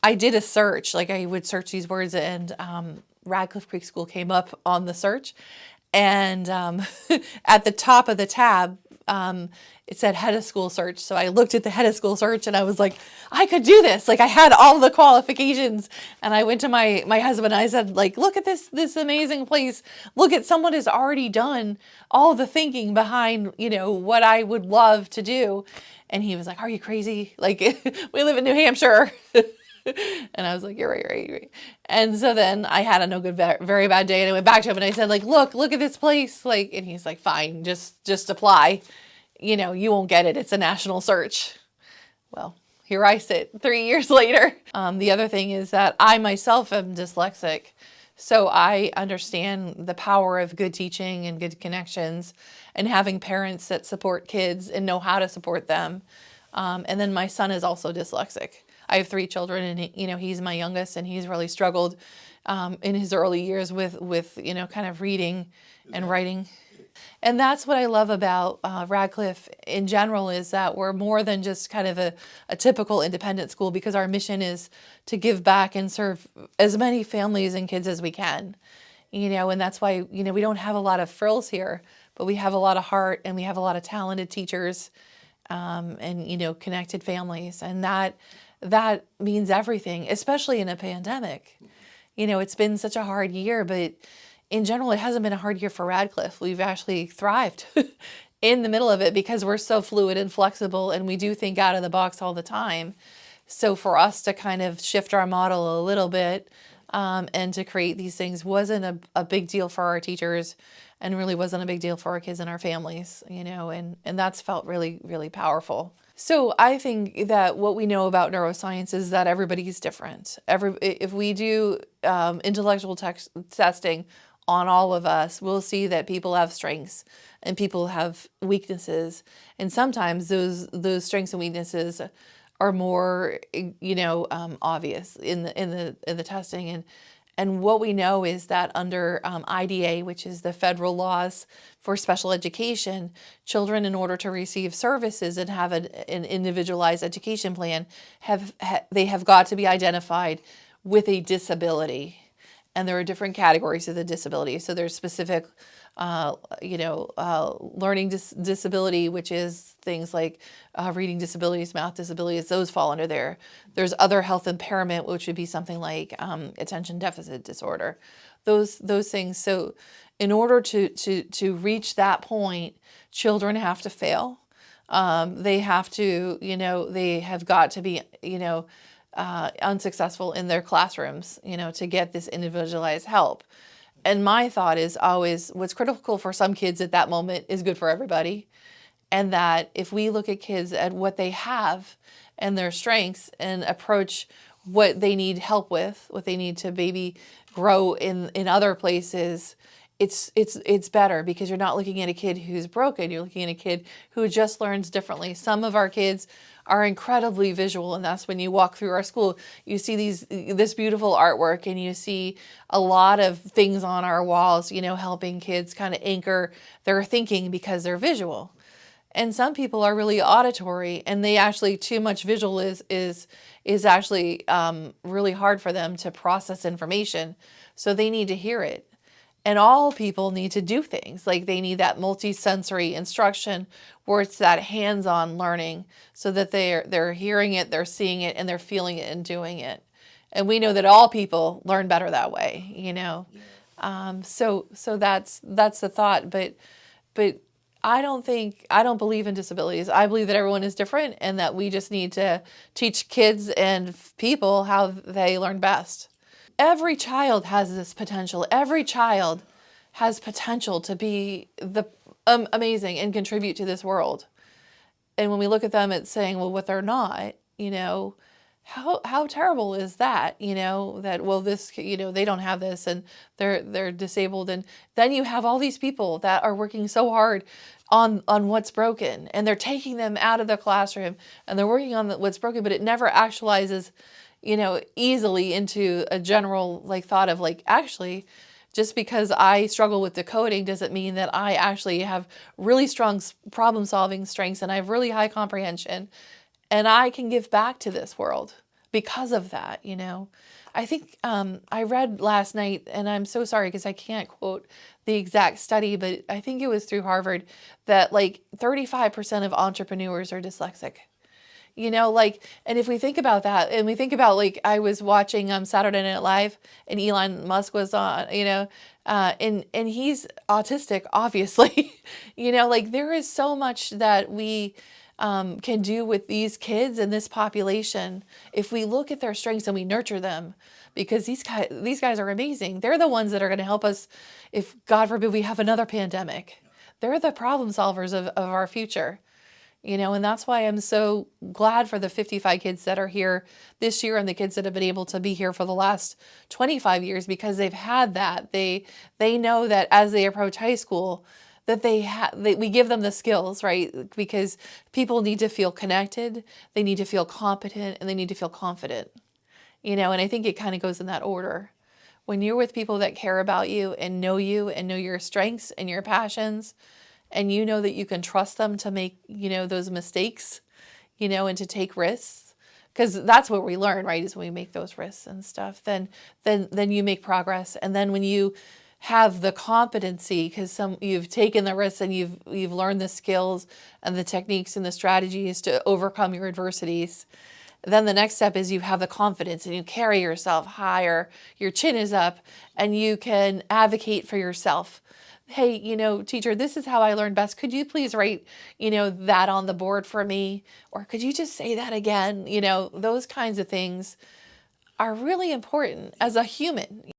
I did a search, like I would search these words, and Radcliffe Creek School came up on the search. And at the top of the tab, it said head of school search. So I looked at the head of school search and I was like, I could do this. Like I had all the qualifications. And I went to my husband and I said, like, look at this amazing place. Look at someone has already done all the thinking behind, what I would love to do. And he was like, are you crazy? Like, we live in New Hampshire. And I was like, you're right. And so then I had a no good, very bad day. And I went back to him and I said, like, look at this place. Like, and he's like, fine, just apply. You won't get it. It's a national search. Well, here I sit 3 years later. The other thing is that I myself am dyslexic. So I understand the power of good teaching and good connections and having parents that support kids and know how to support them. And then my son is also dyslexic. I have 3 children, and he's my youngest, and he's really struggled in his early years with kind of reading and writing. And that's what I love about Radcliffe in general, is that we're more than just kind of a typical independent school, because our mission is to give back and serve as many families and kids as we can. And that's why, we don't have a lot of frills here, but we have a lot of heart, and we have a lot of talented teachers and, connected families. And that means everything, especially in a pandemic. It's been such a hard year, but in general, it hasn't been a hard year for Radcliffe. We've actually thrived in the middle of it because we're so fluid and flexible, and we do think out of the box all the time. So for us to kind of shift our model a little bit and to create these things wasn't a big deal for our teachers, and really wasn't a big deal for our kids and our families, and that's felt really, really powerful. So I think that what we know about neuroscience is that everybody's different. If we do intellectual testing on all of us, we'll see that people have strengths and people have weaknesses. And sometimes those strengths and weaknesses are more, obvious in the testing. And what we know is that under IDA, which is the federal laws for special education, children, in order to receive services and have an individualized education plan, they have got to be identified with a disability. And there are different categories of the disability. So there's specific, learning disability, which is things like reading disabilities, math disabilities. Those fall under there. There's other health impairment, which would be something like attention deficit disorder. Those things. So in order to reach that point, children have to fail. They have to, they have got to be, unsuccessful in their classrooms, to get this individualized help. And my thought is always, what's critical for some kids at that moment is good for everybody. And that if we look at kids at what they have and their strengths and approach what they need help with, what they need to maybe grow in other places, it's better, because you're not looking at a kid who's broken. You're looking at a kid who just learns differently. Some of our kids are incredibly visual, and that's when you walk through our school, you see this beautiful artwork, and you see a lot of things on our walls, helping kids kind of anchor their thinking because they're visual. And some people are really auditory, and they actually, too much visual is actually really hard for them to process information. So they need to hear it. And all people need to do things. Like they need that multi-sensory instruction where it's that hands-on learning, so that they're hearing it, they're seeing it, and they're feeling it and doing it. And we know that all people learn better that way, So that's the thought. But I don't believe in disabilities. I believe that everyone is different, and that we just need to teach kids and people how they learn best. Every child has this potential. Every child has potential to be amazing and contribute to this world. And when we look at them, it's saying, well, what they're not, how terrible is that? That, well, this, they don't have this, and they're disabled. And then you have all these people that are working so hard on what's broken, and they're taking them out of the classroom, and they're working on what's broken, but it never actualizes easily into a general thought of actually, just because I struggle with decoding doesn't mean that I actually have really strong problem solving strengths, and I have really high comprehension, and I can give back to this world because of that, I think I read last night, and I'm so sorry because I can't quote the exact study, but I think it was through Harvard, that like 35% of entrepreneurs are dyslexic. And if we think about that, and we think about, like, I was watching Saturday Night Live, and Elon Musk was on, and he's autistic, obviously. Like, there is so much that we can do with these kids and this population if we look at their strengths and we nurture them, because these guys are amazing. They're the ones that are going to help us if, God forbid, we have another pandemic. They're the problem solvers of our future. And that's why I'm so glad for the 55 kids that are here this year, and the kids that have been able to be here for the last 25 years, because they've had that. They know that as they approach high school, that we give them the skills, right? Because people need to feel connected, they need to feel competent, and they need to feel confident. And I think it kind of goes in that order. When you're with people that care about you and know your strengths and your passions, and you know that you can trust them to make, those mistakes, and to take risks, because that's what we learn, right? Is when we make those risks and stuff, then you make progress. And then when you have the competency, because you've taken the risks and you've learned the skills and the techniques and the strategies to overcome your adversities, then the next step is you have the confidence and you carry yourself higher, your chin is up, and you can advocate for yourself. Hey, teacher, this is how I learned best. Could you please write, that on the board for me? Or could you just say that again? Those kinds of things are really important as a human.